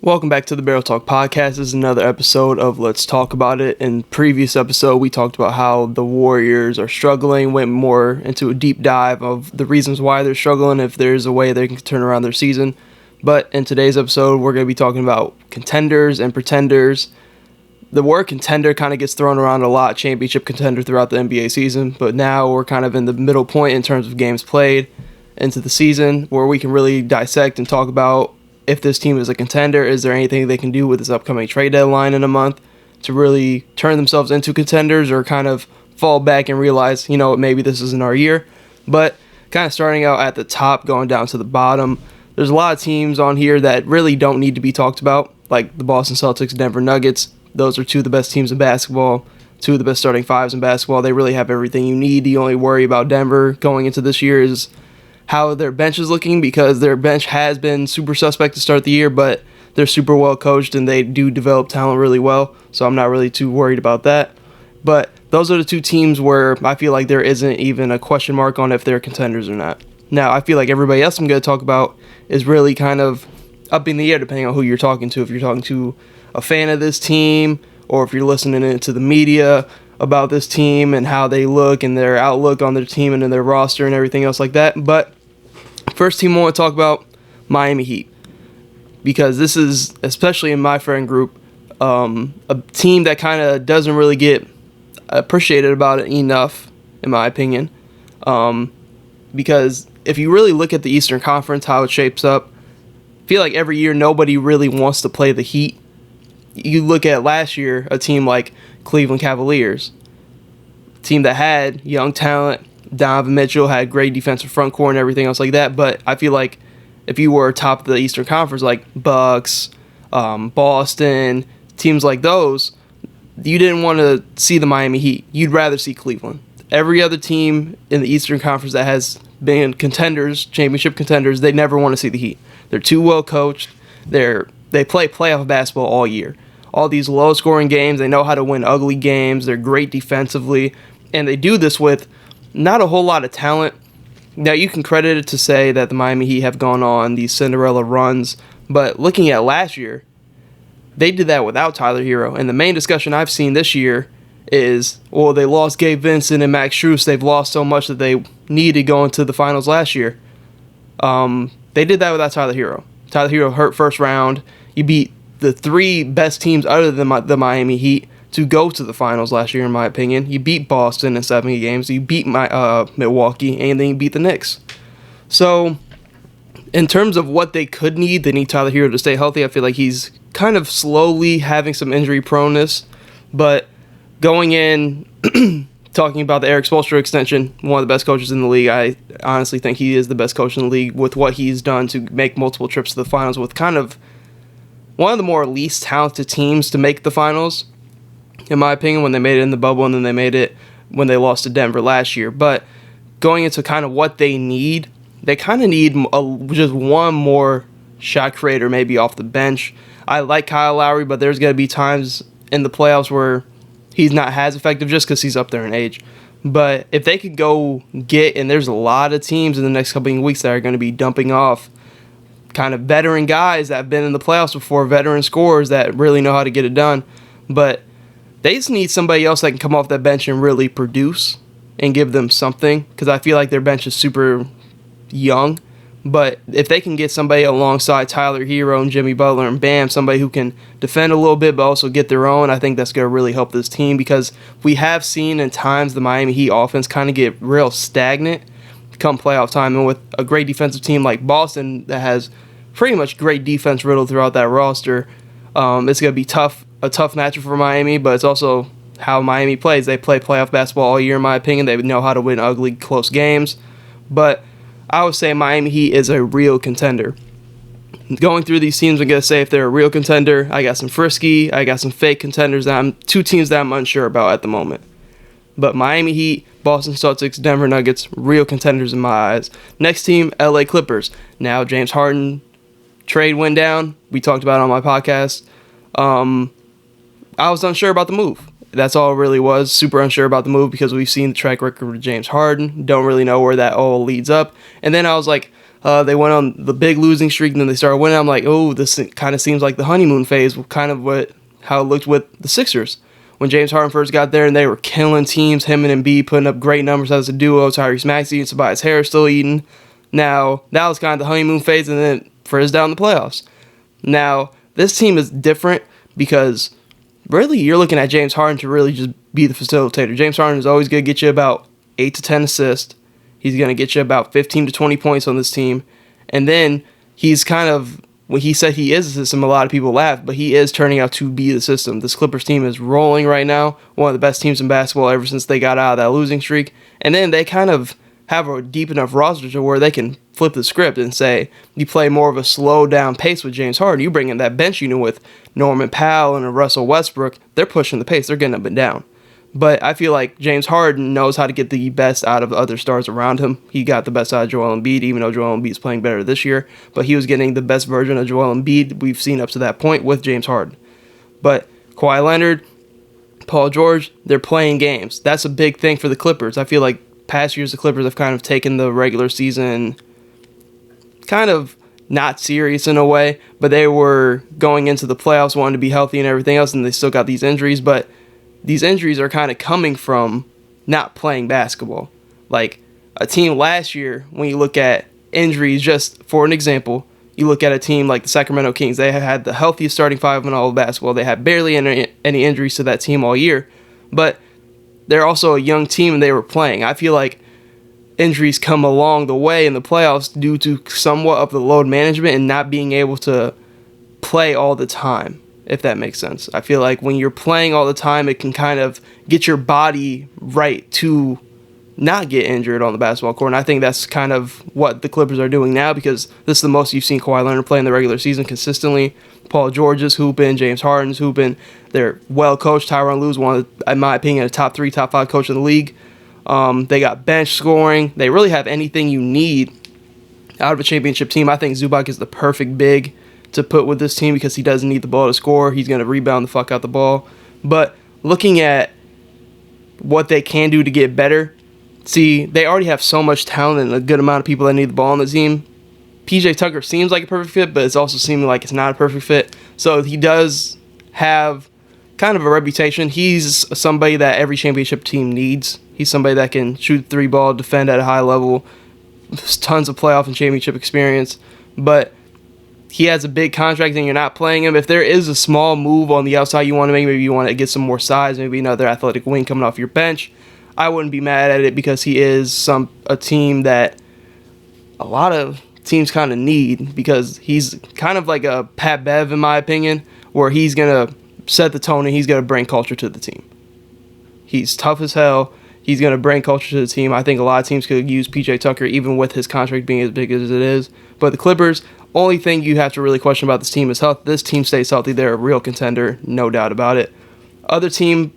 Welcome back to the Barrel Talk Podcast. This is another episode of Let's Talk About It. In previous episode, we talked about how the Warriors are struggling, went more into a deep dive of the reasons why they're struggling, if there's a way they can turn around their season. But in today's episode, we're going to be talking about contenders and pretenders. The word contender kind of gets thrown around a lot, championship contender throughout the NBA season, but now we're kind of in the middle point in terms of games played into the season where we can really dissect and talk about if this team is a contender. Is there anything they can do with this upcoming trade deadline in a month to really turn themselves into contenders, or kind of fall back and realize, maybe this isn't our year. But kind of starting out at the top, going down to the bottom, there's a lot of teams on here that really don't need to be talked about, like the Boston Celtics, Denver Nuggets. Those are two of the best teams in basketball, two of the best starting fives in basketball. They really have everything you need. The only worry about Denver going into this year is how their bench is looking, because their bench has been super suspect to start the year, but they're super well coached and they do develop talent really well, so I'm not really too worried about that. But those are the two teams where I feel like there isn't even a question mark on if they're contenders or not. Now, I feel like everybody else I'm going to talk about is really kind of up in the air depending on who you're talking to. If you're talking to a fan of this team, or if you're listening to the media about this team and how they look and their outlook on their team and in their roster and everything else like that. But first team I want to talk about, Miami Heat, because this is, especially in my friend group, a team that kind of doesn't really get appreciated about it enough, in my opinion, because if you really look at the Eastern Conference, how it shapes up, I feel like every year nobody really wants to play the Heat. You look at last year, a team like Cleveland Cavaliers, a team that had young talent. Donovan Mitchell had great defensive front court and everything else like that, but I feel like if you were top of the Eastern Conference, like Bucks, Boston, teams like those, you didn't want to see the Miami Heat. You'd rather see Cleveland. Every other team in the Eastern Conference that has been contenders, championship contenders, they never want to see the Heat. They're too well coached. They play playoff basketball all year. All these low-scoring games, they know how to win ugly games. They're great defensively, and they do this with not a whole lot of talent. Now, you can credit it to say that the Miami Heat have gone on these Cinderella runs, but looking at last year, they did that without Tyler Hero. And the main discussion I've seen this year is, well, they lost Gabe Vincent and Max Strus. They've lost so much that they needed going to the finals last year. They did that without Tyler Hero. Tyler Hero hurt first round. You beat the three best teams other than the Miami Heat to go to the finals last year, in my opinion. You beat Boston in 70 games. You beat Milwaukee, and then you beat the Knicks. So, in terms of what they could need, they need Tyler Hero to stay healthy. I feel like he's kind of slowly having some injury proneness. But going in, talking about the Eric Spoelstra extension, one of the best coaches in the league, I honestly think he is the best coach in the league with what he's done to make multiple trips to the finals with kind of one of the more least talented teams to make the finals, in my opinion, when they made it in the bubble, and then they made it when they lost to Denver last year. But going into kind of what they need, they kind of need just one more shot creator maybe off the bench. I like Kyle Lowry, but there's going to be times in the playoffs where he's not as effective just because he's up there in age. But if they could go get, and there's a lot of teams in the next couple of weeks that are going to be dumping off kind of veteran guys that have been in the playoffs before, veteran scorers that really know how to get it done. But they just need somebody else that can come off that bench and really produce and give them something, because I feel like their bench is super young. But if they can get somebody alongside Tyler Hero and Jimmy Butler and Bam, somebody who can defend a little bit but also get their own, I think that's going to really help this team, because we have seen in times the Miami Heat offense kind of get real stagnant come playoff time. And with a great defensive team like Boston that has pretty much great defense riddled throughout that roster, it's going to be a tough matchup for Miami, but it's also how Miami plays. They play playoff basketball all year, in my opinion. They know how to win ugly, close games. But I would say Miami Heat is a real contender. Going through these teams, I'm going to say if they're a real contender, I got some frisky, I got some fake contenders. Two teams that I'm unsure about at the moment. But Miami Heat, Boston Celtics, Denver Nuggets, real contenders in my eyes. Next team, LA Clippers. Now, James Harden trade went down. We talked about it on my podcast. I was unsure about the move. That's all it really was. Super unsure about the move because we've seen the track record with James Harden. Don't really know where that all leads up. And then I was like, They went on the big losing streak, and then they started winning. I'm like, oh, this kind of seems like the honeymoon phase, kind of how it looked with the Sixers. When James Harden first got there and they were killing teams, him and Embiid putting up great numbers as a duo, Tyrese Maxey and Tobias Harris still eating. Now, that was kind of the honeymoon phase, and then it fizzed out in the playoffs. Now, this team is different because really you're looking at James Harden to really just be the facilitator. James Harden is always going to get you about 8 to 10 assists. He's going to get you about 15 to 20 points on this team. And then he's kind of, when he said he is the system, a lot of people laughed, but he is turning out to be the system. This Clippers team is rolling right now, one of the best teams in basketball ever since they got out of that losing streak. And then they kind of have a deep enough roster to where they can flip the script and say, you play more of a slow down pace with James Harden. You bring in that bench unit with Norman Powell and Russell Westbrook. They're pushing the pace. They're getting up and down. But I feel like James Harden knows how to get the best out of the other stars around him. He got the best out of Joel Embiid, even though Joel Embiid's playing better this year. But he was getting the best version of Joel Embiid we've seen up to that point with James Harden. But Kawhi Leonard, Paul George, they're playing games. That's a big thing for the Clippers. I feel like past years the Clippers have kind of taken the regular season kind of not serious in a way, but they were going into the playoffs wanting to be healthy and everything else, and they still got these injuries. But these injuries are kind of coming from not playing basketball. Like a team last year, when you look at injuries, just for an example, you look at a team like the Sacramento Kings. They had the healthiest starting five in all of basketball. They had barely any injuries to that team all year, but they're also a young team and they were playing. I feel like injuries come along the way in the playoffs due to somewhat of the load management and not being able to play all the time, if that makes sense. I feel like when you're playing all the time, it can kind of get your body right to not get injured on the basketball court. And I think that's kind of what the Clippers are doing now, because this is the most you've seen Kawhi Leonard play in the regular season consistently. Paul George is hooping, James Harden's hooping. They're well coached. Tyronn Lue's one of, in my opinion, a top 3, top 5 coach in the league. They got bench scoring. They really have anything you need out of a championship team. I think Zubac is the perfect big to put with this team because he doesn't need the ball to score. He's going to rebound the fuck out the ball. But looking at what they can do to get better, see, they already have so much talent and a good amount of people that need the ball on the team. PJ Tucker seems like a perfect fit, but it's also seeming like it's not a perfect fit. So he does have kind of a reputation. He's somebody that every championship team needs. He's somebody that can shoot the 3 ball, defend at a high level, tons of playoff and championship experience. But he has a big contract and you're not playing him. If there is a small move on the outside you want to make, maybe you want to get some more size, maybe another athletic wing coming off your bench, I wouldn't be mad at it because he is a team that a lot of teams kind of need, because he's kind of like a Pat Bev in my opinion, where he's going to set the tone and he's going to bring culture to the team. He's tough as hell. He's going to bring culture to the team. I think a lot of teams could use PJ Tucker even with his contract being as big as it is. But the Clippers, only thing you have to really question about this team is health. This team stays healthy. They're a real contender, no doubt about it. Other team,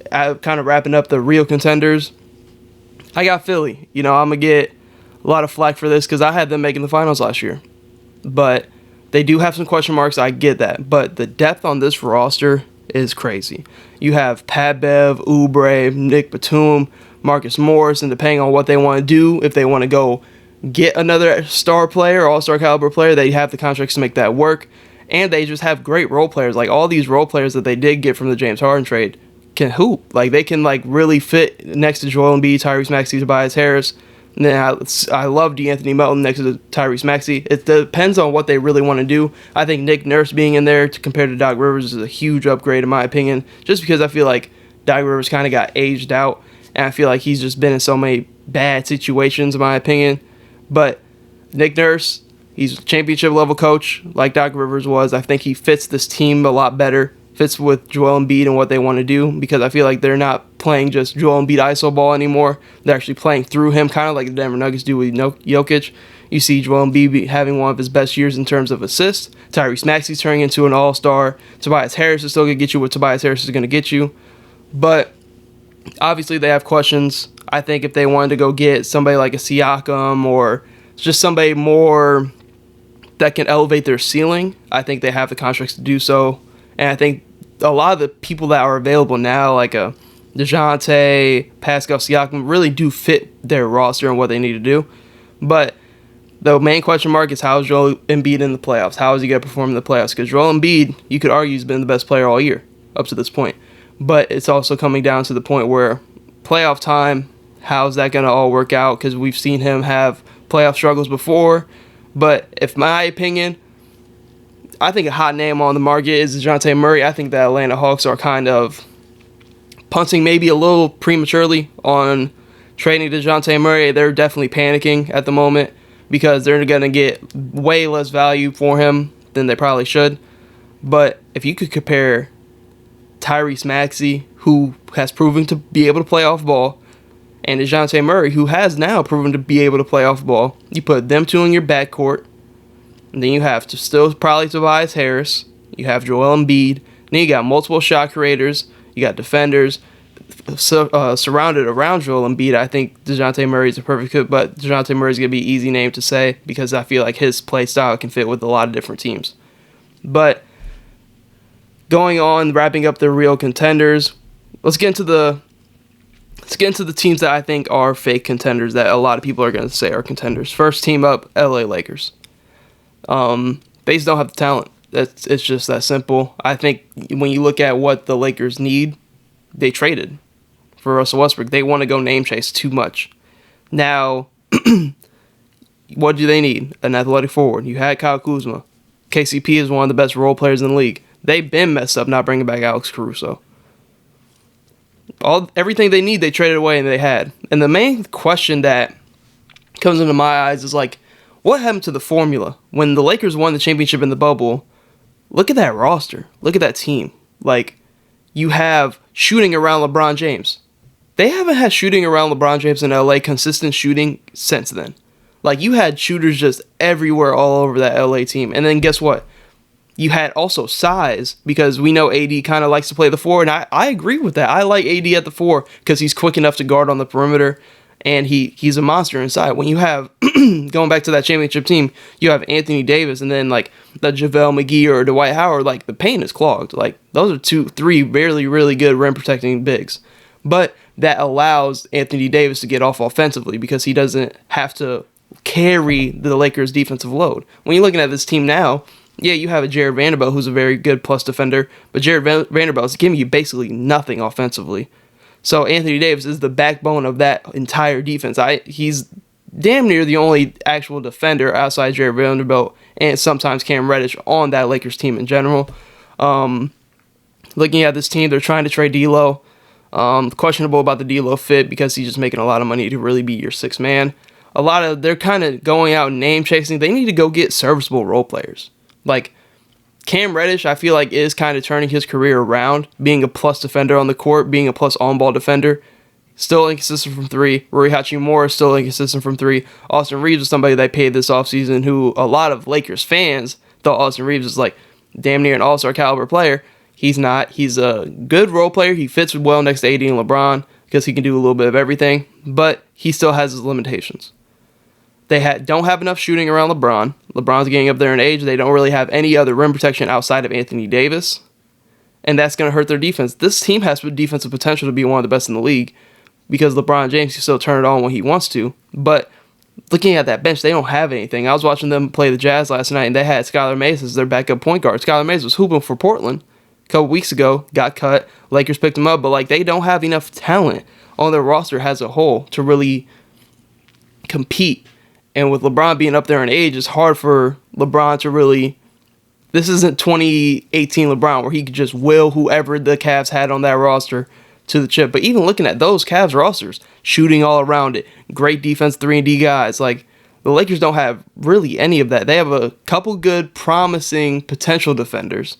kind of wrapping up the real contenders, I got Philly. I'm going to get a lot of flack for this because I had them making the finals last year. But they do have some question marks. I get that. But the depth on this roster is crazy. You have Pat Bev, Oubre, Nick Batum, Marcus Morris, and depending on what they want to do, if they want to go get another star player, all-star caliber player, they have the contracts to make that work. And they just have great role players. Like all these role players that they did get from the James Harden trade can hoop. Like they can really fit next to Joel Embiid, Tyrese Maxey, Tobias Harris. And then I love DeAnthony Melton next to Tyrese Maxey. It depends on what they really want to do. I think Nick Nurse being in there compared to Doc Rivers is a huge upgrade in my opinion, just because I feel like Doc Rivers kind of got aged out, and I feel like he's just been in so many bad situations in my opinion. But Nick Nurse, he's a championship level coach like Doc Rivers was. I think he fits this team a lot better, fits with Joel Embiid and what they want to do, because I feel like they're not playing just Joel Embiid ISO ball anymore. They're actually playing through him, kind of like the Denver Nuggets do with Jokic. You see Joel Embiid having one of his best years in terms of assists. Tyrese Maxey's turning into an all-star. Tobias Harris is still going to get you what Tobias Harris is going to get you. But obviously they have questions. I think if they wanted to go get somebody like a Siakam or just somebody more that can elevate their ceiling, I think they have the contracts to do so. And I think a lot of the people that are available now, like a DeJounte, Pascal Siakam, really do fit their roster and what they need to do. But The main question mark is how is Joel Embiid in the playoffs? How is he going to perform in the playoffs? Because Joel Embiid, you could argue, has been the best player all year up to this point. But it's also coming down to the point where playoff time, how's that going to all work out? Because we've seen him have playoff struggles before. But if my opinion, I think a hot name on the market is DeJounte Murray. I think the Atlanta Hawks are kind of punting maybe a little prematurely on trading DeJounte Murray. They're definitely panicking at the moment because they're going to get way less value for him than they probably should. But if you could compare Tyrese Maxey, who has proven to be able to play off ball, and DeJounte Murray, who has now proven to be able to play off ball, you put them two in your backcourt, and then you have to still probably Tobias Harris, you have Joel Embiid, then you got multiple shot creators, you got defenders, surrounded around Joel Embiid. I think DeJounte Murray is a perfect fit, but DeJounte Murray is going to be an easy name to say because I feel like his play style can fit with a lot of different teams. But going on, wrapping up the real contenders, let's get into the teams that I think are fake contenders that a lot of people are going to say are contenders. First team up, LA Lakers. They just don't have the talent. It's just that simple. I think when you look at what the Lakers need, they traded for Russell Westbrook. They want to go name chase too much. Now, what do they need? An athletic forward. You had Kyle Kuzma. KCP is one of the best role players in the league. They've been messed up not bringing back Alex Caruso. Everything they need, they traded away and they had. And the main question that comes into my eyes is like, what happened to the formula? When the Lakers won the championship in the bubble, look at that roster. Look at that team. Like, you have shooting around LeBron James. They haven't had shooting around LeBron James in LA, consistent shooting, since then. Like, you had shooters just everywhere all over that LA team. And then guess what? You had also size, because we know AD kind of likes to play the 4, and I agree with that. I like AD at the 4 because he's quick enough to guard on the perimeter, and he's a monster inside. When you have, going back to that championship team, you have Anthony Davis, and then like the JaVale McGee or Dwight Howard, like the paint is clogged. Like, those are 3 really good rim protecting bigs. But that allows Anthony Davis to get off offensively because he doesn't have to carry the Lakers' defensive load. When you're looking at this team now, yeah, you have a Jared Vanderbilt who's a very good plus defender, but Jared Vanderbilt is giving you basically nothing offensively. So Anthony Davis is the backbone of that entire defense. He's damn near the only actual defender outside Jared Vanderbilt and sometimes Cam Reddish on that Lakers team in general. Looking at this team, they're trying to trade D'Lo. Questionable about the D'Lo fit because he's just making a lot of money to really be your 6th man. They're kind of going out name chasing. They need to go get serviceable role players. Like, Cam Reddish, I feel like, is kind of turning his career around, being a plus defender on the court, being a plus on-ball defender. Still inconsistent from 3. Rui Hachimura is still inconsistent from 3. Austin Reeves is somebody they paid this offseason who a lot of Lakers fans thought Austin Reeves was like damn near an all-star caliber player. He's not. He's a good role player. He fits well next to AD and LeBron because he can do a little bit of everything, but he still has his limitations. They don't have enough shooting around LeBron. LeBron's getting up there in age. They don't really have any other rim protection outside of Anthony Davis. And that's going to hurt their defense. This team has defensive potential to be one of the best in the league because LeBron James can still turn it on when he wants to. But looking at that bench, they don't have anything. I was watching them play the Jazz last night, and they had Skylar Mays as their backup point guard. Skylar Mays was hooping for Portland a couple weeks ago, got cut. Lakers picked him up, but like they don't have enough talent on their roster as a whole to really compete. And with LeBron being up there in age, it's hard for LeBron to really... This isn't 2018 LeBron where he could just will whoever the Cavs had on that roster to the chip. But even looking at those Cavs rosters, shooting all around it, great defense, 3-and-D guys, like the Lakers don't have really any of that. They have a couple good, promising potential defenders.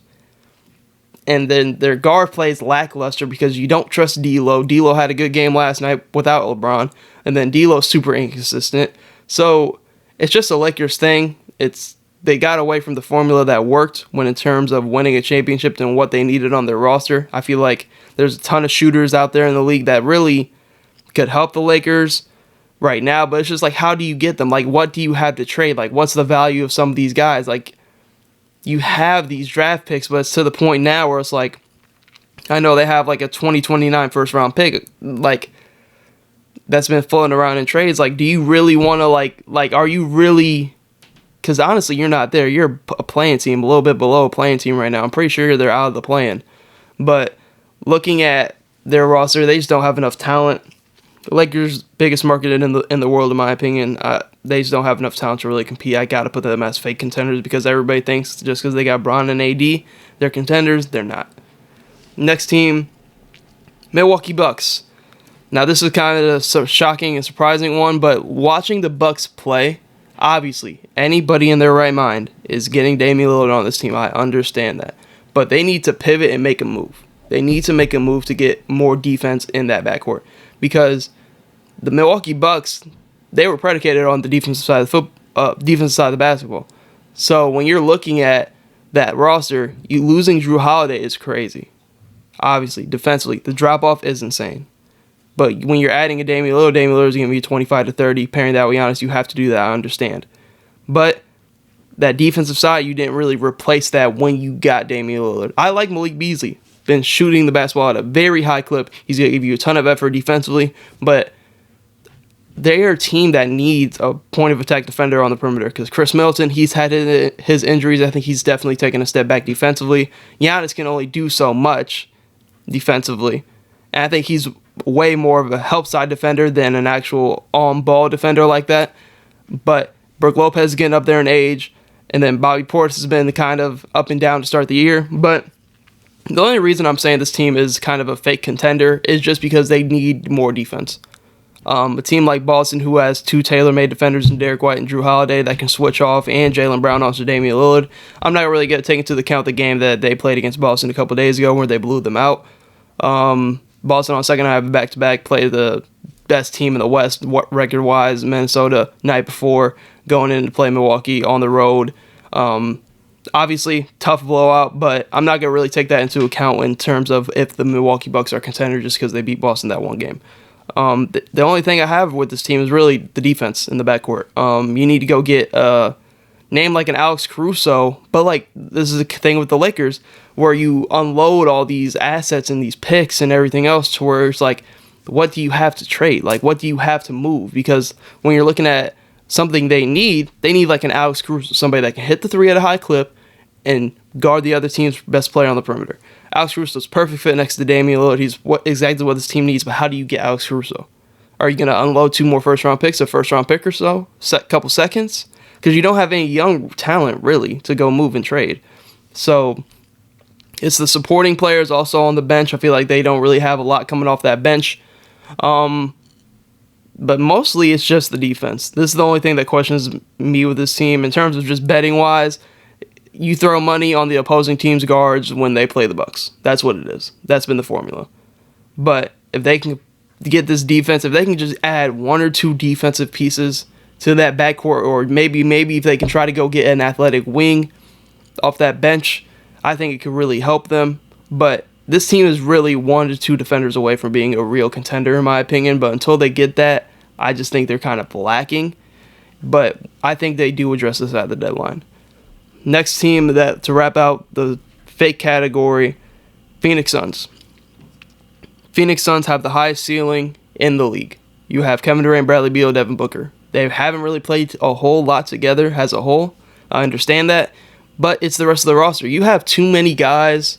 And then their guard plays lackluster because you don't trust D'Lo. D'Lo had a good game last night without LeBron. And then D'Lo's super inconsistent. So it's just a Lakers thing. They got away from the formula that worked when in terms of winning a championship and what they needed on their roster. I feel like there's a ton of shooters out there in the league that really could help the Lakers right now. But it's just like, how do you get them? Like, what do you have to trade? Like, what's the value of some of these guys? Like, you have these draft picks, but it's to the point now where it's like, I know they have like a 2029 first round pick. Like, that's been floating around in trades. Like, do you really want to like? Are you really? Because honestly, you're not there. You're a playing team, a little bit below a playing team right now. I'm pretty sure they're out of the plan. But looking at their roster, they just don't have enough talent. The Lakers' biggest market in the world, in my opinion. They just don't have enough talent to really compete. I gotta put them as fake contenders because everybody thinks just because they got Bron and AD, they're contenders. They're not. Next team, Milwaukee Bucks. Now this is kind of a shocking and surprising one, but watching the Bucks play, obviously anybody in their right mind is getting Damian Lillard on this team. I understand that, but they need to pivot and make a move. They need to make a move to get more defense in that backcourt because the Milwaukee Bucks, they were predicated on the defensive side of the basketball. So when you're looking at that roster, you losing Drew Holiday is crazy. Obviously, defensively, the drop-off is insane. But when you're adding a Damian Lillard is going to be 25 to 30. Pairing that with Giannis, you have to do that, I understand. But that defensive side, you didn't really replace that when you got Damian Lillard. I like Malik Beasley. Been shooting the basketball at a very high clip. He's going to give you a ton of effort defensively. But they're a team that needs a point-of-attack defender on the perimeter because Chris Middleton, he's had his injuries. I think he's definitely taken a step back defensively. Giannis can only do so much defensively. And I think he's way more of a help side defender than an actual on-ball defender like that. But Brook Lopez is getting up there in age. And then Bobby Portis has been kind of up and down to start the year. But the only reason I'm saying this team is kind of a fake contender is just because they need more defense. A team like Boston, who has two tailor-made defenders in Derek White and Drew Holiday that can switch off, and Jaylen Brown also Damian Lillard. I'm not really going to take into account the game that they played against Boston a couple days ago where they blew them out. Boston on second half back-to-back played the best team in the West record-wise, Minnesota, night before, going in to play Milwaukee on the road. Obviously, tough blowout, but I'm not going to really take that into account in terms of if the Milwaukee Bucks are contenders just because they beat Boston that one game. The only thing I have with this team is really the defense in the backcourt. You need to go get a name like an Alex Caruso, but like this is the thing with the Lakers where you unload all these assets and these picks and everything else to where it's like, what do you have to trade? Like, what do you have to move? Because when you're looking at something they need like an Alex Caruso, somebody that can hit the three at a high clip and guard the other team's best player on the perimeter. Alex Caruso's perfect fit next to Damian Lillard. He's exactly what this team needs, but how do you get Alex Caruso? Are you going to unload 2 more first-round picks, a first-round pick or so, couple seconds? Because you don't have any young talent, really, to go move and trade. So it's the supporting players also on the bench. I feel like they don't really have a lot coming off that bench. But mostly it's just the defense. This is the only thing that questions me with this team. In terms of just betting-wise, you throw money on the opposing team's guards when they play the Bucks. That's what it is. That's been the formula. But if they can get this defense, if they can just add 1 or 2 defensive pieces to that backcourt, or maybe if they can try to go get an athletic wing off that bench, I think it could really help them. But this team is really 1 to 2 defenders away from being a real contender, in my opinion. But until they get that, I just think they're kind of lacking. But I think they do address this at the deadline. Next team that to wrap out the fake category, Phoenix Suns. Phoenix Suns have the highest ceiling in the league. You have Kevin Durant, Bradley Beal, Devin Booker. They haven't really played a whole lot together as a whole. I understand that. But it's the rest of the roster. You have too many guys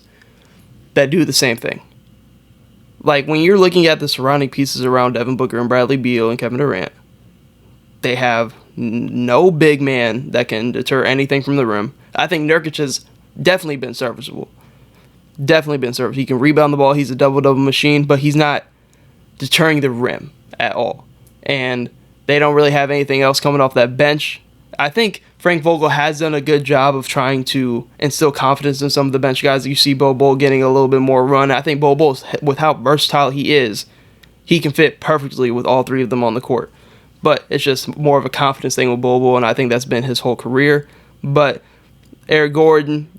that do the same thing. Like when you're looking at the surrounding pieces around Devin Booker and Bradley Beal and Kevin Durant, they have no big man that can deter anything from the rim. I think Nurkic has definitely been serviceable. He can rebound the ball. He's a double-double machine, but he's not deterring the rim at all. And they don't really have anything else coming off that bench. I think Frank Vogel has done a good job of trying to instill confidence in some of the bench guys. You see Bol Bol getting a little bit more run. I think Bol Bol, with how versatile he is, he can fit perfectly with all 3 of them on the court. But it's just more of a confidence thing with Bol Bol, and I think that's been his whole career. But Eric Gordon,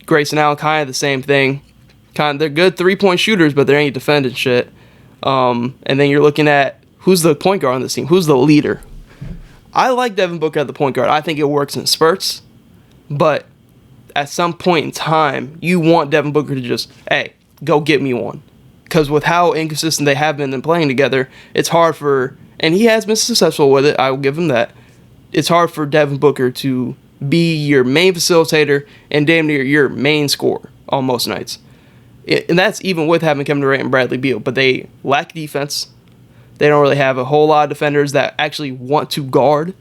Grayson Allen, kind of the same thing. They're good 3-point shooters, but they ain't defending shit. And then you're looking at who's the point guard on this team? Who's the leader? I like Devin Booker at the point guard. I think it works in spurts. But at some point in time, you want Devin Booker to just, go get me one. Because with how inconsistent they have been in playing together, it's hard for and he has been successful with it. I will give him that. It's hard for Devin Booker to be your main facilitator and damn near your main scorer on most nights. And that's even with having Kevin Durant and Bradley Beal. But they lack defense. They don't really have a whole lot of defenders that actually want to guard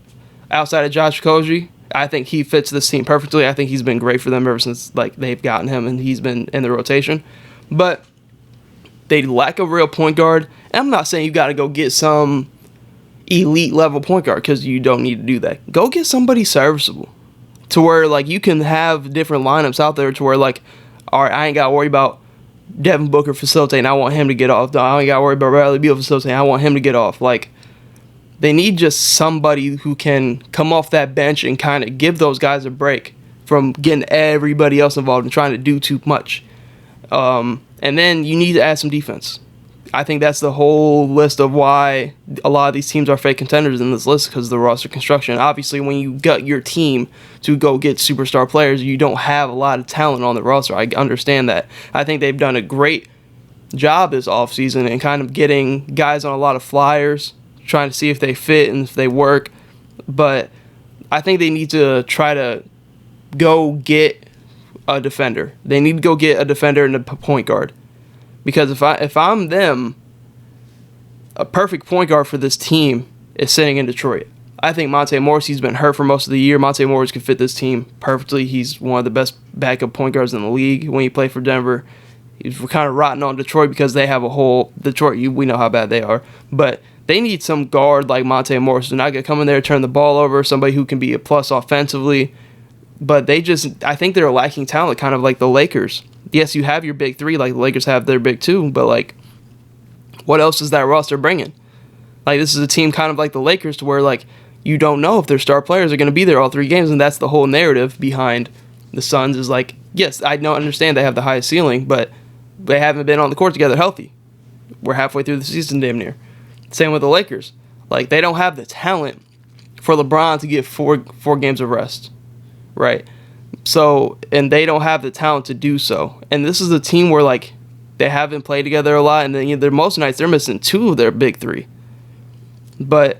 outside of Josh Okogie. I think he fits this team perfectly. I think he's been great for them ever since like they've gotten him and he's been in the rotation. But they lack a real point guard. And I'm not saying you got to go get some elite level point guard because you don't need to do that. Go get somebody serviceable to where like you can have different lineups out there to where like, all right, I ain't got to worry about Devin Booker facilitating. I want him to get off. I ain't got to worry about Bradley Beal facilitating. I want him to get off. Like, they need just somebody who can come off that bench and kind of give those guys a break from getting everybody else involved and trying to do too much. And then you need to add some defense. I think that's the whole list of why a lot of these teams are fake contenders in this list, because of the roster construction. Obviously, when you gut your team to go get superstar players, you don't have a lot of talent on the roster. I understand that. I think they've done a great job this offseason and kind of getting guys on a lot of flyers, trying to see if they fit and if they work. But I think they need to try to go get a defender. They need to go get a defender and a point guard. Because if I'm them, a perfect point guard for this team is sitting in Detroit. I think Monte Morris, he's been hurt for most of the year. Monte Morris could fit this team perfectly. He's one of the best backup point guards in the league when he played for Denver. He's kind of rotting on Detroit because they have a whole Detroit. We know how bad they are. But they need some guard like Monte Morris. They're not going to come in there and turn the ball over, somebody who can be a plus offensively. But I think they're lacking talent, kind of like the Lakers. Yes, you have your big three, like the Lakers have their big two, but like, what else is that roster bringing? Like, this is a team kind of like the Lakers, to where like you don't know if their star players are going to be there all 3 games, and that's the whole narrative behind the Suns. Is like, yes, I don't understand they have the highest ceiling, but they haven't been on the court together healthy. We're halfway through the season, damn near. Same with the Lakers. Like, they don't have the talent for LeBron to get four games of rest, right? So, and they don't have the talent to do so. And this is a team where, like, they haven't played together a lot, and then most nights they're missing 2 of their big 3. But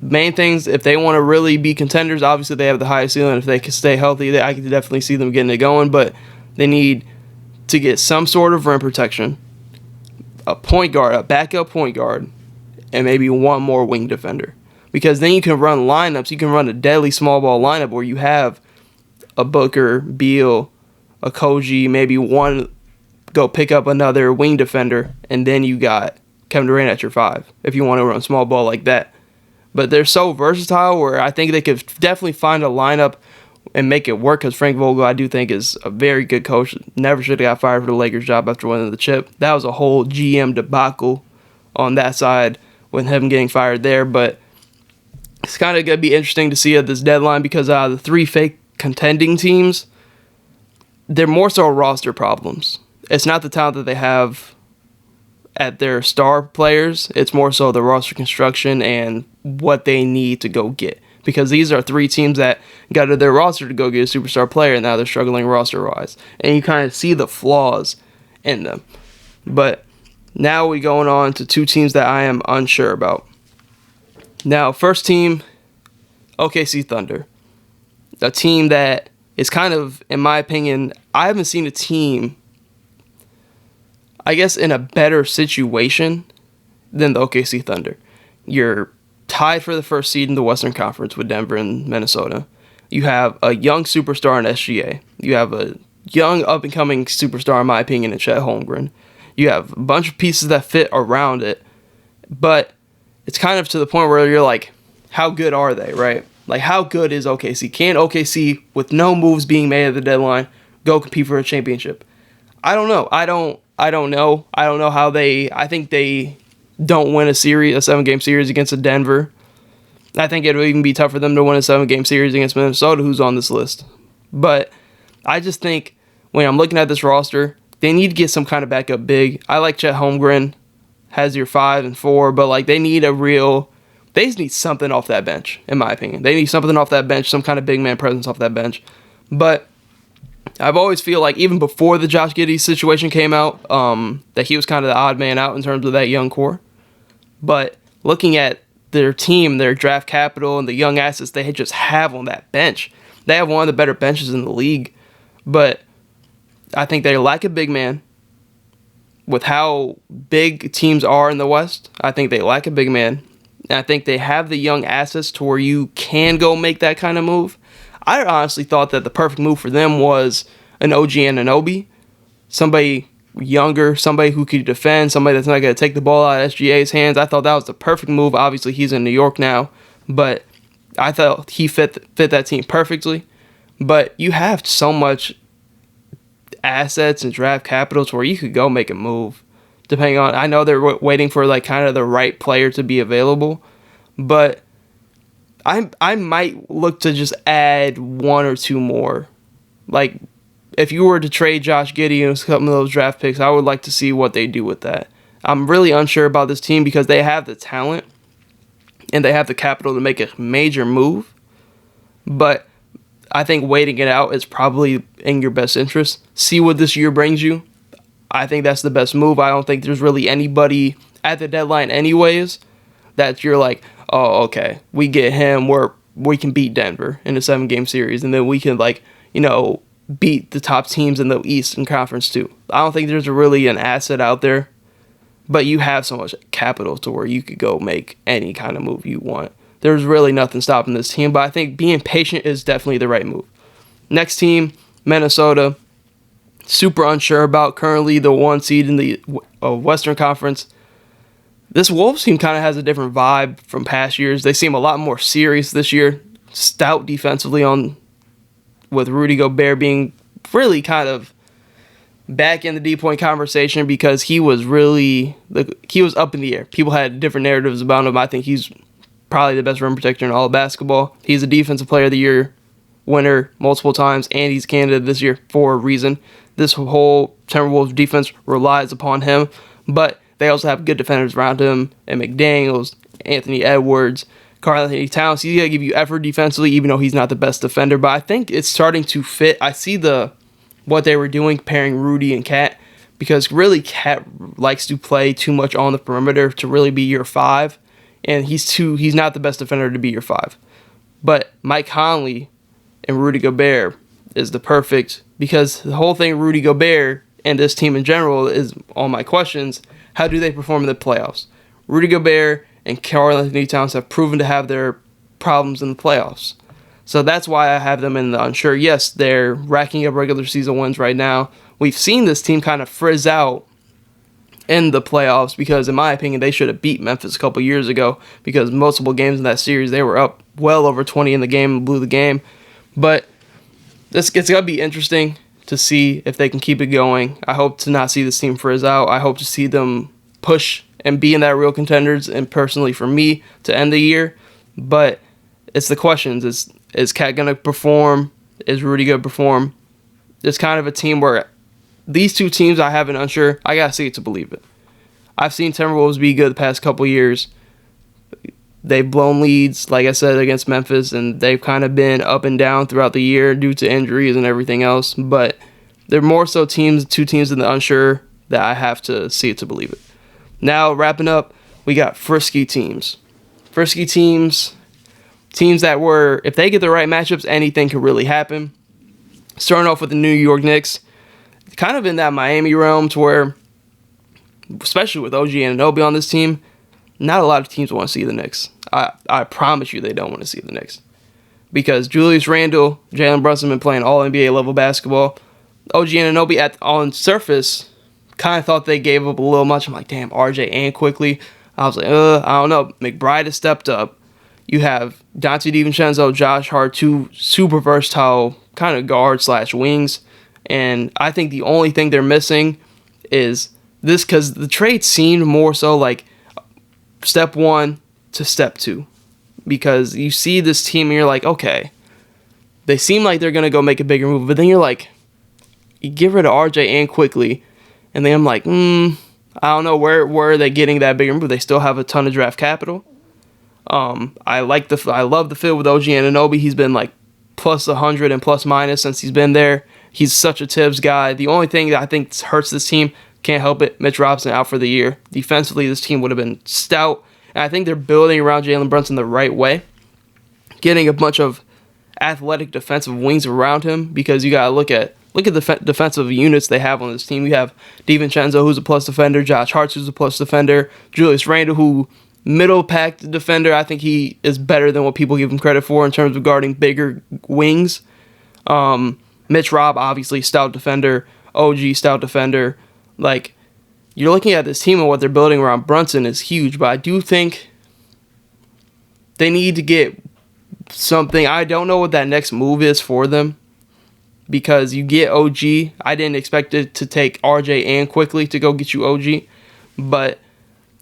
main things, if they want to really be contenders, obviously they have the highest ceiling. If they can stay healthy, I can definitely see them getting it going. But they need to get some sort of rim protection, a point guard, a backup point guard, and maybe one more wing defender. Because then you can run lineups. You can run a deadly small ball lineup where you have a Booker, Beal, a Koji, maybe one go pick up another wing defender, and then you got Kevin Durant at your 5 if you want to run small ball like that. But they're so versatile where I think they could definitely find a lineup and make it work, because Frank Vogel, I do think, is a very good coach. Never should have got fired for the Lakers job after winning the chip. That was a whole GM debacle on that side with him getting fired there. But it's kind of going to be interesting to see at this deadline, because the 3 fake contending teams, they're more so roster problems. It's not the talent that they have at their star players. It's more so the roster construction and what they need to go get. Because these are 3 teams that got to their roster to go get a superstar player, and now they're struggling roster-wise. And you kind of see the flaws in them. But now we're going on to 2 teams that I am unsure about. Now, first team, OKC Thunder. A team that is kind of, in my opinion, I haven't seen a team, I guess, in a better situation than the OKC Thunder. You're tied for the first seed in the Western Conference with Denver and Minnesota. You have a young superstar in SGA. You have a young up-and-coming superstar, in my opinion, in Chet Holmgren. You have a bunch of pieces that fit around it, but it's kind of to the point where you're like, how good are they, right? Like, how good is OKC? Can OKC, with no moves being made at the deadline, go compete for a championship? I don't know. I don't know. I don't know how I think they don't win a 7-game series against a Denver. I think it would even be tough for them to win a 7-game series against Minnesota, who's on this list. But I just think when I'm looking at this roster, they need to get some kind of backup big. I like Chet Holmgren, has your 5 and 4, but like they just need something off that bench, in my opinion. They need something off that bench, some kind of big man presence off that bench. But I've always feel like even before the Josh Giddey situation came out, that he was kind of the odd man out in terms of that young core. But looking at their team, their draft capital, and the young assets they just have on that bench. They have one of the better benches in the league, but I think they lack a big man. With how big teams are in the West, I think they lack a big man. And I think they have the young assets to where you can go make that kind of move. I honestly thought that the perfect move for them was an OG Anunoby, somebody younger, somebody who could defend, somebody that's not going to take the ball out of SGA's hands. I thought that was the perfect move. Obviously, he's in New York now, but I thought he fit that team perfectly. But you have so much assets and draft capitals where you could go make a move. Depending on, I know they're waiting for like kind of the right player to be available, but I might look to just add one or two more. Like, if you were to trade Josh Giddey and some of those draft picks, I would like to see what they do with that. I'm really unsure about this team because they have the talent and they have the capital to make a major move, but I think waiting it out is probably in your best interest. See what this year brings you. I think that's the best move. I don't think there's really anybody at the deadline anyways that you're like, oh, okay, we get him where we can beat Denver in a 7-game series, and then we can, like, beat the top teams in the Eastern Conference too. I don't think there's really an asset out there, but you have so much capital to where you could go make any kind of move you want. There's really nothing stopping this team, but I think being patient is definitely the right move. Next team, Minnesota. Super unsure about, currently the 1 seed in the Western Conference. This Wolves team kind of has a different vibe from past years. They seem a lot more serious this year. Stout defensively with Rudy Gobert being really kind of back in the D-point conversation because he was up in the air. People had different narratives about him. I think he's probably the best rim protector in all of basketball. He's a Defensive Player of the Year winner multiple times, and he's a candidate this year for a reason. This whole Timberwolves defense relies upon him, but they also have good defenders around him, and McDaniels, Anthony Edwards, Karl-Anthony Towns. He's going to give you effort defensively, even though he's not the best defender, but I think it's starting to fit. I see what they were doing pairing Rudy and Cat, because really Cat likes to play too much on the perimeter to really be your 5, and he's not the best defender to be your 5. But Mike Conley and Rudy Gobert is the perfect, because the whole thing Rudy Gobert and this team in general is all my questions. How do they perform in the playoffs? Rudy Gobert and Karl-Anthony Towns have proven to have their problems in the playoffs. So that's why I have them in the unsure. Yes, they're racking up regular season wins right now. We've seen this team kind of frizz out in the playoffs because, in my opinion, they should have beat Memphis a couple years ago because multiple games in that series, they were up well over 20 in the game and blew the game. But it's going to be interesting to see if they can keep it going. I hope to not see this team frizz out. I hope to see them push and be in that real contenders, and personally for me, to end the year. But it's the questions. Is Cat going to perform? Is Rudy going to perform? It's kind of a team where these two teams I have an unsure. I got to see it to believe it. I've seen Timberwolves be good the past couple years. They've blown leads, like I said, against Memphis, and they've kind of been up and down throughout the year due to injuries and everything else. But they're more so two teams in the unsure that I have to see it to believe it. Now, wrapping up, we got frisky teams. Frisky teams that were, if they get the right matchups, anything could really happen. Starting off with the New York Knicks, kind of in that Miami realm to where, especially with OG Anunoby on this team, not a lot of teams want to see the Knicks. I promise you they don't want to see the Knicks. Because Julius Randle, Jalen Brunson been playing all NBA level basketball. OG Anunoby on surface kind of thought they gave up a little much. I'm like, damn, RJ and quickly. I was like, I don't know. McBride has stepped up. You have Dante DiVincenzo, Josh Hart, two super versatile kind of guard/wings. And I think the only thing they're missing is this, because the trade seemed more so like step 1 to step 2. Because you see this team and you're like, okay, they seem like they're going to go make a bigger move. But then you're like, you get rid of RJ and quickly. And then I'm like, I don't know, where are they getting that bigger move? They still have a ton of draft capital. I love the fit with OG Anunoby. He's been like plus 100 and plus minus since he's been there. He's such a Tibbs guy. The only thing that I think hurts this team, can't help it, Mitch Robinson out for the year. Defensively, this team would have been stout And I think they're building around Jalen Brunson the right way, getting a bunch of athletic defensive wings around him, because you got to look at the defensive units they have on this team. You have DiVincenzo, who's a plus defender, Josh Hart's, who's a plus defender, Julius Randle, who middle packed defender. I think he is better than what people give him credit for in terms of guarding bigger wings. Mitch Robb, obviously stout defender, OG stout defender. Like, you're looking at this team and what they're building around Brunson is huge, but I do think they need to get something. I don't know what that next move is for them, because you get OG. I didn't expect it to take RJ and quickly to go get you OG, but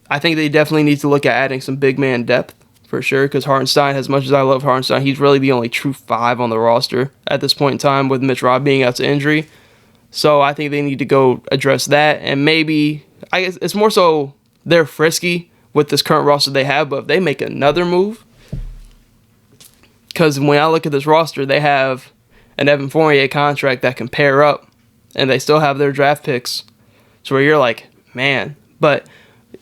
I think they definitely need to look at adding some big man depth for sure, because Hartenstein, as much as I love Hartenstein, he's really the only true 5 on the roster at this point in time, with Mitch Robb being out to injury. So I think they need to go address that, and maybe, I guess it's more so they're frisky with this current roster they have, but if they make another move, because when I look at this roster, they have an Evan Fournier contract that can pair up, and they still have their draft picks, so where you're like, man, but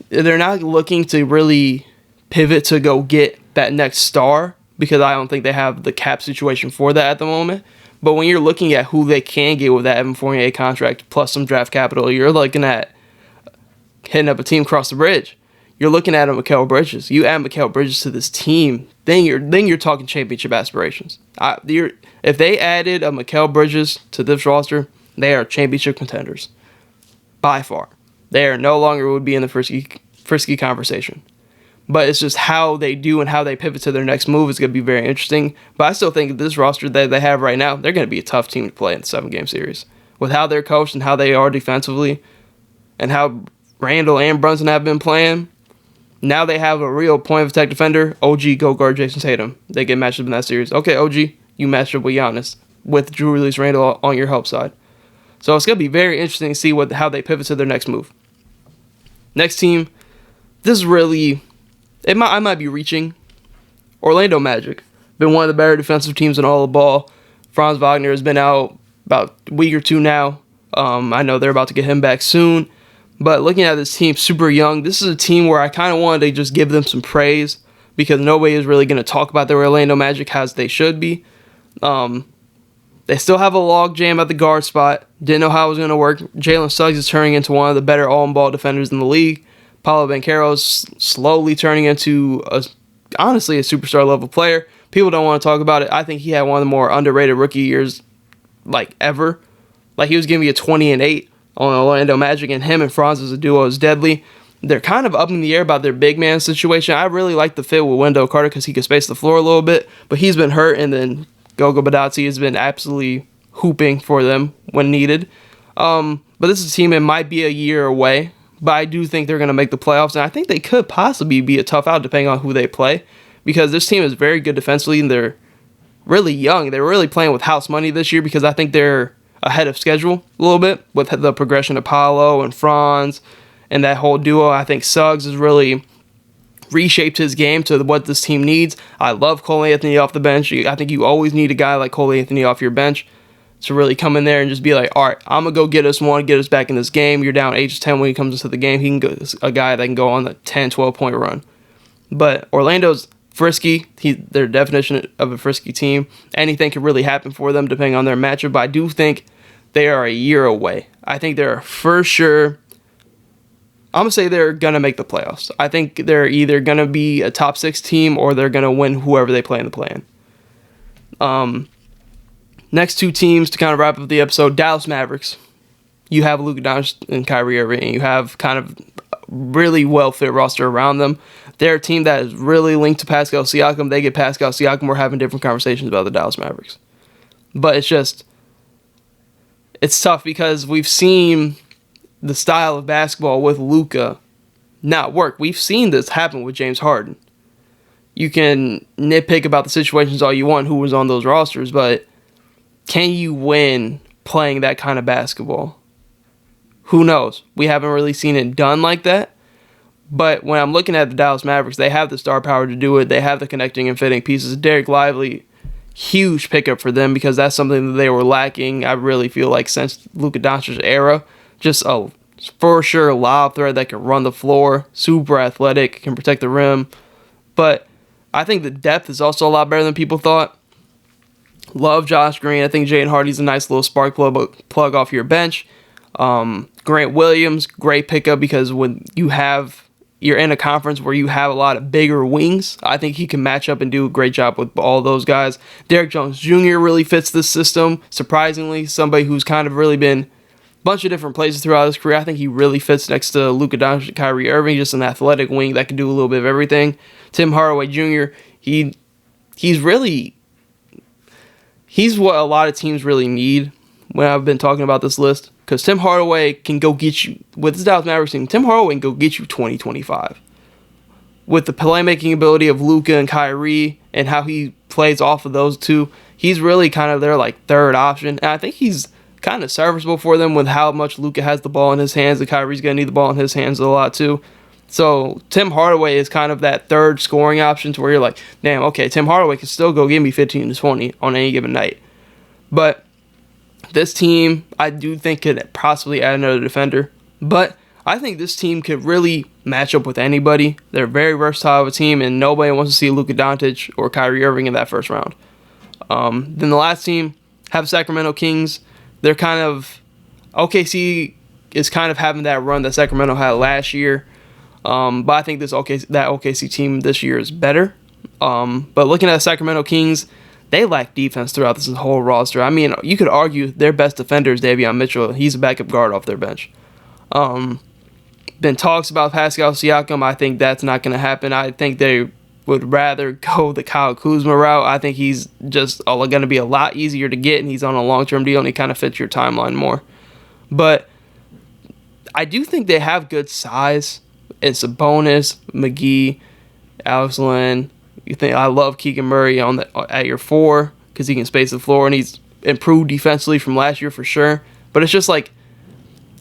they're not looking to really pivot to go get that next star, because I don't think they have the cap situation for that at the moment. But when you're looking at who they can get with that Evan Fournier contract plus some draft capital, you're looking at hitting up a team across the bridge. You're looking at a Mikal Bridges. You add Mikal Bridges to this team, then you're talking championship aspirations. If they added a Mikal Bridges to this roster, they are championship contenders by far. They are no longer would be in the frisky conversation. But it's just how they do and how they pivot to their next move is going to be very interesting. But I still think this roster that they have right now, they're going to be a tough team to play in the 7-game series. With how they're coached and how they are defensively, and how Randall and Brunson have been playing, now they have a real point of attack defender. OG, go guard Jason Tatum. They get matched up in that series. Okay, OG, you matched up with Giannis, with Julius Randle on your help side. So it's going to be very interesting to see how they pivot to their next move. Next team, this is really... I might be reaching. Orlando Magic. Been one of the better defensive teams in all the ball. Franz Wagner has been out about a week or two now. I know they're about to get him back soon. But looking at this team, super young, this is a team where I kind of wanted to just give them some praise, because nobody is really going to talk about the Orlando Magic as they should be. They still have a log jam at the guard spot. Didn't know how it was going to work. Jalen Suggs is turning into one of the better all-in-ball defenders in the league. Paolo Banchero is slowly turning into, honestly, a superstar level player. People don't want to talk about it. I think he had one of the more underrated rookie years, ever. He was giving me a 20-8 on Orlando Magic, and him and Franz as a duo is deadly. They're kind of up in the air about their big man situation. I really like the fit with Wendell Carter because he can space the floor a little bit, but he's been hurt, and then Gogo Badazzi has been absolutely hooping for them when needed. But this is a team that might be a year away, but I do think they're going to make the playoffs, and I think they could possibly be a tough out depending on who they play, because this team is very good defensively, and they're really young. They're really playing with house money this year, because I think they're ahead of schedule a little bit with the progression of Paolo and Franz and that whole duo. I think Suggs has really reshaped his game to what this team needs. I love Cole Anthony off the bench. I think you always need a guy like Cole Anthony off your bench to really come in there and just be like, all right, I'm going to go get us one, get us back in this game. You're down 8-10 when he comes into the game. He can go, a guy that can go on the 10, 12-point run. But Orlando's frisky. Their definition of a frisky team. Anything can really happen for them depending on their matchup. But I do think they are a year away. I think they're for sure... I'm going to say they're going to make the playoffs. I think they're either going to be a top 6 team or they're going to win whoever they play in the play-in. Next two teams to kind of wrap up the episode, Dallas Mavericks. You have Luka Doncic and Kyrie Irving, and you have kind of a really well-fit roster around them. They're a team that is really linked to Pascal Siakam. They get Pascal Siakam. We're having different conversations about the Dallas Mavericks. But it's tough because we've seen the style of basketball with Luka not work. We've seen this happen with James Harden. You can nitpick about the situations all you want, who was on those rosters, but can you win playing that kind of basketball? Who knows? We haven't really seen it done like that. But when I'm looking at the Dallas Mavericks, they have the star power to do it. They have the connecting and fitting pieces. Derek Lively, huge pickup for them because that's something that they were lacking, I really feel like, since Luka Doncic's era. Just a For sure, lob threat that can run the floor, super athletic, can protect the rim. But I think the depth is also a lot better than people thought. Love Josh Green. I think Jaden Hardy's a nice little spark plug off your bench. Grant Williams, great pickup because when you're in a conference where you have a lot of bigger wings, I think he can match up and do a great job with all those guys. Derrick Jones Jr. really fits this system. Surprisingly, somebody who's kind of really been bunch of different places throughout his career. I think he really fits next to Luka Doncic and Kyrie Irving, just an athletic wing that can do a little bit of everything. Tim Hardaway Jr., he's what a lot of teams really need when I've been talking about this list, because Tim Hardaway can go get you, with this Dallas Mavericks team, Tim Hardaway can go get you 20-25. With the playmaking ability of Luka and Kyrie and how he plays off of those two, he's really kind of their like third option. And I think he's kind of serviceable for them with how much Luka has the ball in his hands, and Kyrie's going to need the ball in his hands a lot too. So Tim Hardaway is kind of that third scoring option to where you're like, damn, okay, Tim Hardaway can still go give me 15 to 20 on any given night. But this team, I do think, could possibly add another defender. But I think this team could really match up with anybody. They're very versatile of a team, and nobody wants to see Luka Doncic or Kyrie Irving in that first round. Then the last team have Sacramento Kings. They're kind of, OKC is kind of having that run that Sacramento had last year. But I think that OKC team this year is better. But looking at the Sacramento Kings, they lack defense throughout this whole roster. I mean, you could argue their best defender is Davion Mitchell. He's a backup guard off their bench. Been talks about Pascal Siakam. I think that's not going to happen. I think they would rather go the Kyle Kuzma route. I think he's just going to be a lot easier to get, and he's on a long-term deal, and he kind of fits your timeline more. But I do think they have good size. It's Sabonis, McGee, Alex Len. I love Keegan Murray at your 4 because he can space the floor, and he's improved defensively from last year for sure. But it's just like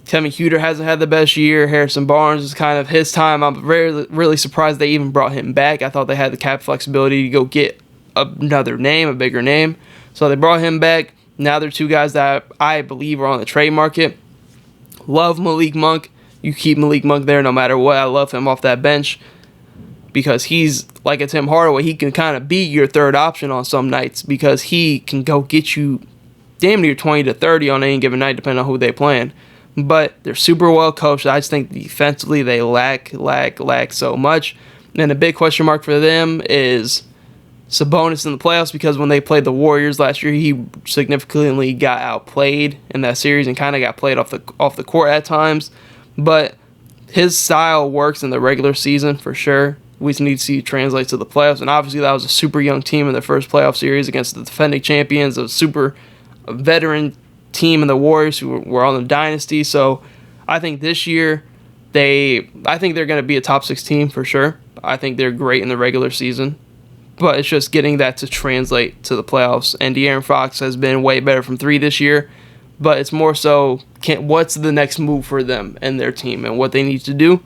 Kevin Huerter hasn't had the best year. Harrison Barnes is kind of his time. I'm really surprised they even brought him back. I thought they had the cap flexibility to go get another name, a bigger name. So they brought him back. Now they're two guys that I believe are on the trade market. Love Malik Monk. You keep Malik Monk there no matter what. I love him off that bench because he's like a Tim Hardaway. He can kind of be your third option on some nights because he can go get you damn near 20 to 30 on any given night depending on who they playing. But they're super well coached. I just think defensively they lack so much. And a big question mark for them is Sabonis in the playoffs, because when they played the Warriors last year, he significantly got outplayed in that series and kind of got played off the court at times. But his style works in the regular season for sure. We just need to see it translate to the playoffs. And obviously that was a super young team in their first playoff series against the defending champions, a super veteran team in the Warriors who were on the dynasty. So I think this year I think they're going to be a top 6 team for sure. I think they're great in the regular season, but it's just getting that to translate to the playoffs. And De'Aaron Fox has been way better from 3 this year, but it's more so what's the next move for them and their team and what they need to do.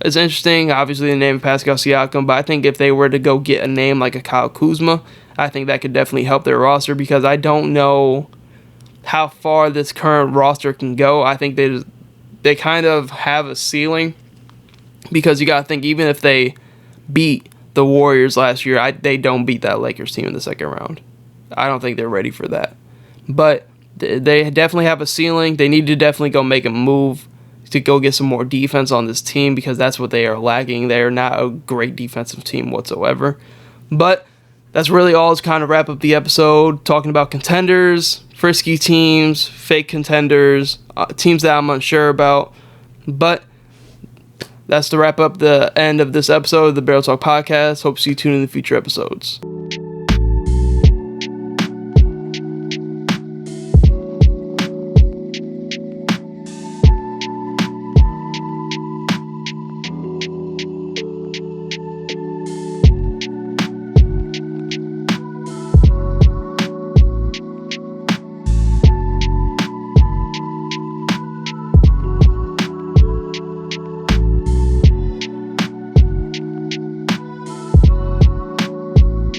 It's interesting, obviously the name of Pascal Siakam, but I think if they were to go get a name like a Kyle Kuzma, I think that could definitely help their roster, because I don't know how far this current roster can go. I think they kind of have a ceiling, because you got to think, even if they beat the Warriors last year, they don't beat that Lakers team in the second round. I don't think they're ready for that. But they definitely have a ceiling. They need to definitely go make a move to go get some more defense on this team, because that's what they are lacking. They are not a great defensive team whatsoever. But that's really all to kind of wrap up the episode, talking about contenders, frisky teams, fake contenders, teams that I'm unsure about. But that's to wrap up the end of this episode of the Barrel Talk Podcast. Hope to see you tuned in the future episodes.